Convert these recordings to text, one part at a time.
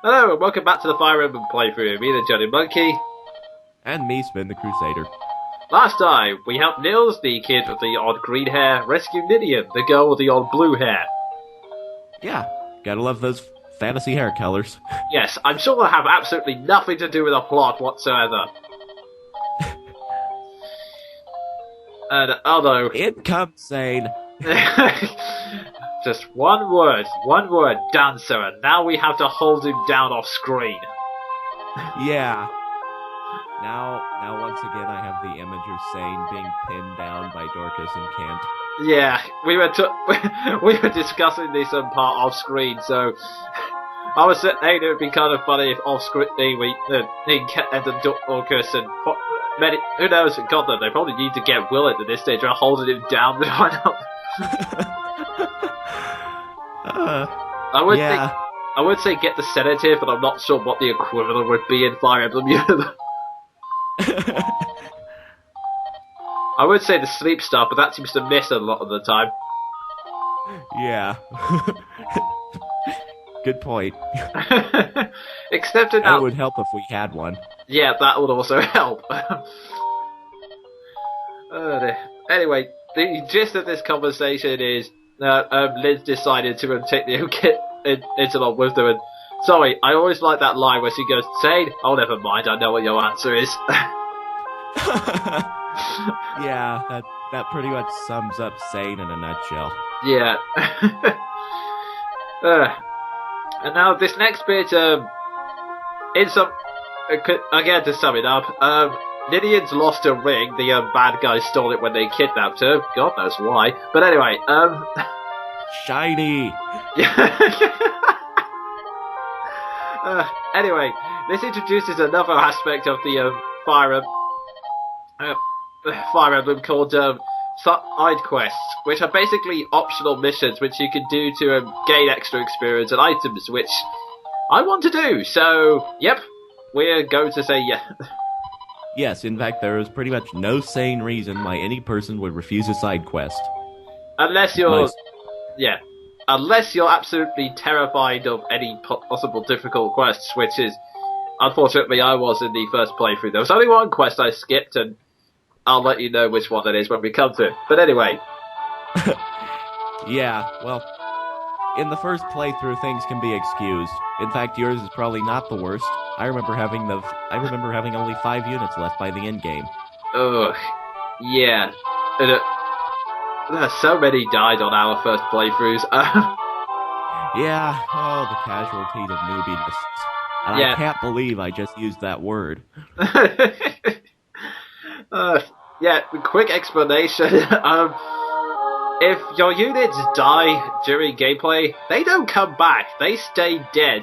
Hello, and welcome back to the Fire Emblem playthrough. Me, the Jonin Monkey. And me, Sven, the Crusader. Last time, we helped Nils, the kid with the odd green hair, rescue Nidian, the girl with the odd blue hair. Yeah, gotta love those fantasy hair colors. Yes, I'm sure they have absolutely nothing to do with the plot whatsoever. And, oh no. Income sane. Just one word, dancer, and now we have to hold him down off screen. Yeah. Now once again I have the image of Sane being pinned down by Dorcas and Kent. Yeah, we were discussing this part off screen, so I was saying it would be kind of funny if off screen we Kent and Dorcas and who knows, God knows, they probably need to get Willet at this stage or holding him down. I would say get the sedative, but I'm not sure what the equivalent would be in Fire Emblem Universe. I would say the sleep stuff, but that seems to miss a lot of the time. Yeah. Good point. Except in that would help if we had one. Yeah, that would also help. Anyway, the gist of this conversation is Liz decided to take the interlock with them, and sorry, I always like that line where she goes, Sane, oh never mind, I know what your answer is. Yeah, that pretty much sums up Sane in a nutshell. Yeah. And now this next bit, in some, again to sum it up, Nidian's lost a ring, the bad guys stole it when they kidnapped her, God knows why, but anyway, Shiny! Anyway, this introduces another aspect of the Fire Emblem called side quests, which are basically optional missions which you can do to gain extra experience and items, which I want to do. So, yep, we're going to say yeah. Yes, in fact, there is pretty much no sane reason why any person would refuse a side quest. Unless you're... Nice. Yeah. Unless you're absolutely terrified of any possible difficult quests, which is... Unfortunately, I was in the first playthrough. There was only one quest I skipped, and I'll let you know which one that is when we come to it. But anyway. Yeah, well, in the first playthrough, things can be excused. In fact, yours is probably not the worst. I remember having only 5 units left by the end game. Ugh. Yeah. So many died on our first playthroughs. Yeah, oh, the casualties of newbiness. And yeah. I can't believe I just used that word. Yeah, quick explanation. If your units die during gameplay, they don't come back. They stay dead.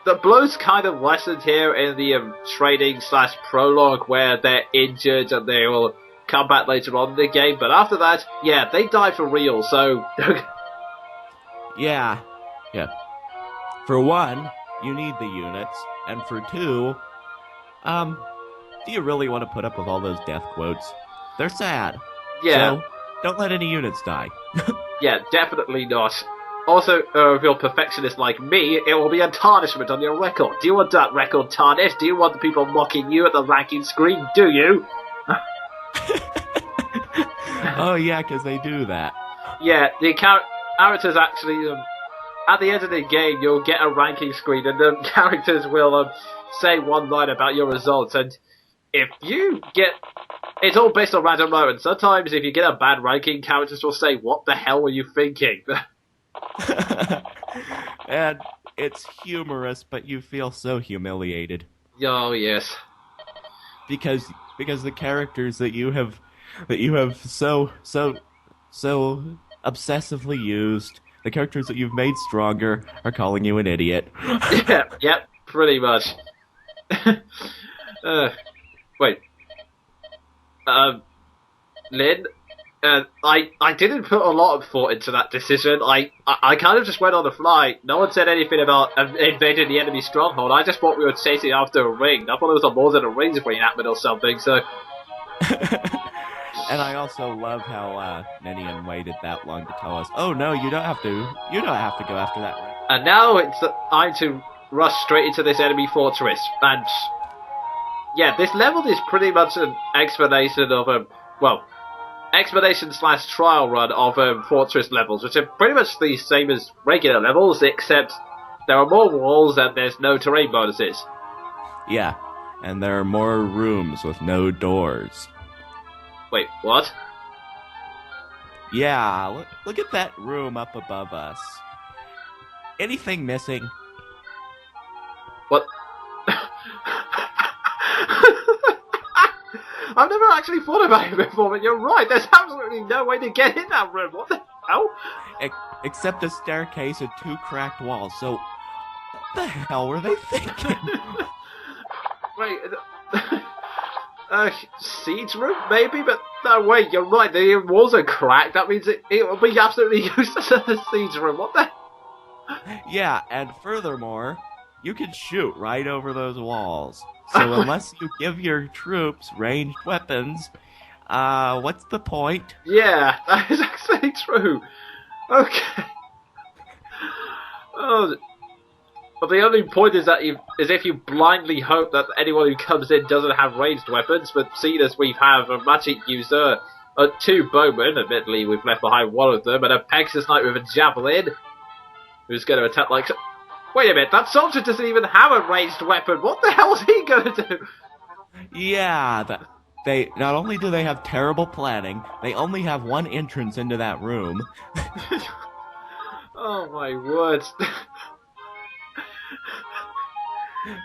The blow's kind of lessened here in the training/prologue where they're injured and they will come back later on in the game. But after that, yeah, they die for real. So, yeah. For one, you need the units, and for two, do you really want to put up with all those death quotes? They're sad. Yeah. So, don't let any units die. Yeah, definitely not. Also, if you're a perfectionist like me, it will be a tarnishment on your record. Do you want that record tarnished? Do you want the people mocking you at the ranking screen? Do you? Oh yeah, because they do that. Yeah, the characters actually... at the end of the game, you'll get a ranking screen, and the characters will say one line about your results, and if you get... It's all based on random moments. Sometimes if you get a bad ranking, characters will say, what the hell were you thinking? And it's humorous, but you feel so humiliated. Oh, yes. Because the characters that you have so obsessively used, the characters that you've made stronger, are calling you an idiot. Yep, pretty much. Wait. Lynn? I didn't put a lot of thought into that decision. I kind of just went on the fly. No one said anything about invading the enemy stronghold. I just thought we were chasing after a ring. I thought it was a more than a rings reenactment or something, so... And I also love how Nenian waited that long to tell us, oh no, you don't have to go after that ring. And now it's time to rush straight into this enemy fortress. And yeah, this level is pretty much an explanation of explanation/trial run of fortress levels, which are pretty much the same as regular levels, except there are more walls and there's no terrain bonuses. Yeah, and there are more rooms with no doors. Wait, what? Yeah, look at that room up above us. Anything missing? What? I've never actually thought about it before, but you're right. There's absolutely no way to get in that room. What the hell? Except a staircase and 2 cracked walls. So, what the hell were they thinking? Wait, siege room maybe, but no, wait. You're right. The walls are cracked. That means it will be absolutely useless as a siege room. What the? Yeah, and furthermore, you can shoot right over those walls. So unless you give your troops ranged weapons, what's the point? Yeah, that is actually true. Okay. Oh, but the only point is that if you blindly hope that anyone who comes in doesn't have ranged weapons, but seeing as we have a magic user, 2 bowmen, admittedly we've left behind one of them, and a Pegasus Knight with a javelin, who's going to attack like... Wait a minute, that soldier doesn't even have a ranged weapon. What the hell is he going to do? Yeah, they not only do they have terrible planning, they only have one entrance into that room. Oh my word.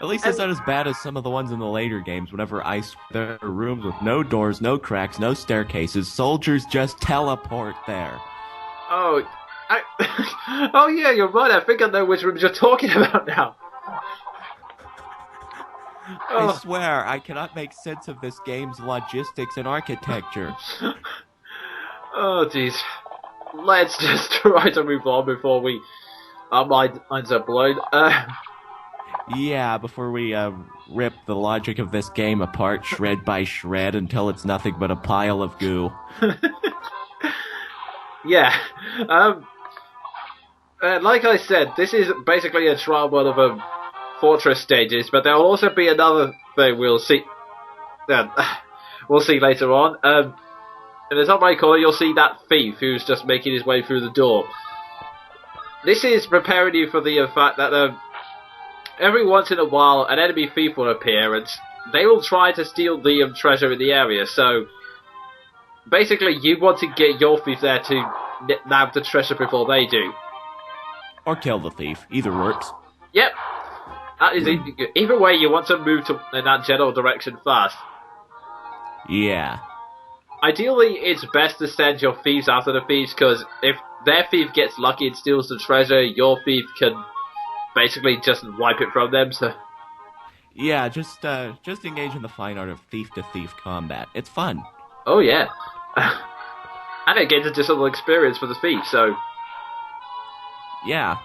At least it's not as bad as some of the ones in the later games. Whenever there are rooms with no doors, no cracks, no staircases, soldiers just teleport there. Oh, oh yeah, you're right. I think I know which rooms you're talking about now. I swear, I cannot make sense of this game's logistics and architecture. Oh jeez. Let's just try to move on before our minds are blown. Yeah, before we rip the logic of this game apart shred by shred until it's nothing but a pile of goo. Yeah. Like I said, this is basically a trial run of fortress stages, but there will also be another thing we'll see. We'll see later on. In the top right corner, you'll see that thief who's just making his way through the door. This is preparing you for the fact that every once in a while, an enemy thief will appear, and they will try to steal the treasure in the area. So basically, you want to get your thief there to nab the treasure before they do. Or kill the thief. Either works. Yep. That is either way, you want to move in that general direction fast. Yeah. Ideally, it's best to send your thieves after the thieves, because if their thief gets lucky and steals the treasure, your thief can basically just wipe it from them. So. Yeah, just engage in the fine art of thief-to-thief combat. It's fun. Oh yeah. And it gets a just a little experience for the thief, so... Yeah,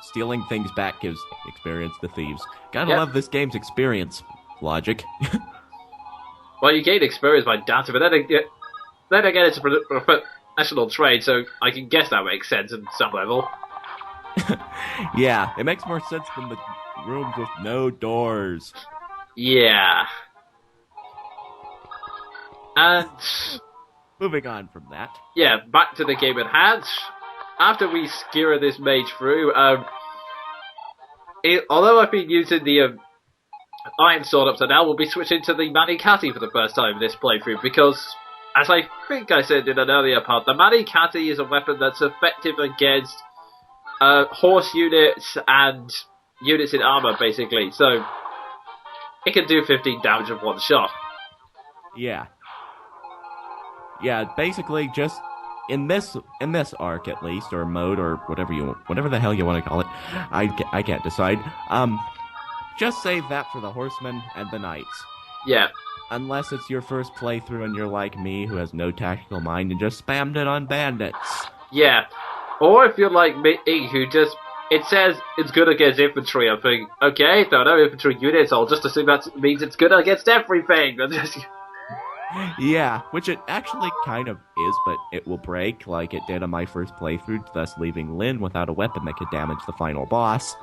stealing things back gives experience to thieves. Gotta love this game's experience logic. Well, you gain experience by dancing, but then again, it's a professional trade, so I can guess that makes sense on some level. Yeah, it makes more sense than the rooms with no doors. Yeah. And... moving on from that. Yeah, back to the game at hand. After we skewer this mage through, although I've been using the Iron Sword up to now, we'll be switching to the Manikati for the first time in this playthrough, because, as I think I said in an earlier part, the Manikati is a weapon that's effective against horse units and units in armor, basically, so it can do 15 damage with one shot. Yeah. Yeah, basically just... In this arc, at least, or mode, or whatever the hell you want to call it, I can't decide. Just save that for the horsemen and the knights. Yeah. Unless it's your first playthrough and you're like me, who has no tactical mind and just spammed it on bandits. Yeah. Or if you're like me, who just... It says it's good against infantry. I'm thinking, okay, there are no infantry units, I'll just assume that means it's good against everything. Yeah, which it actually kind of is, but it will break like it did on my first playthrough, thus leaving Lynn without a weapon that could damage the final boss.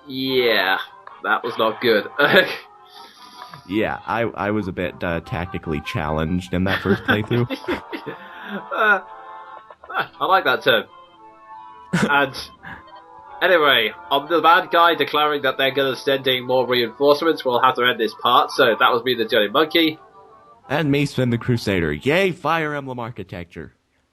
Yeah, that was not good. Yeah, I was a bit tactically challenged in that first playthrough. I like that term. And anyway, on the bad guy declaring that they're going to send in more reinforcements, we'll have to end this part. So that was me, the Jonin Monkey. And me, Sven the Crusader. Yay, Fire Emblem architecture.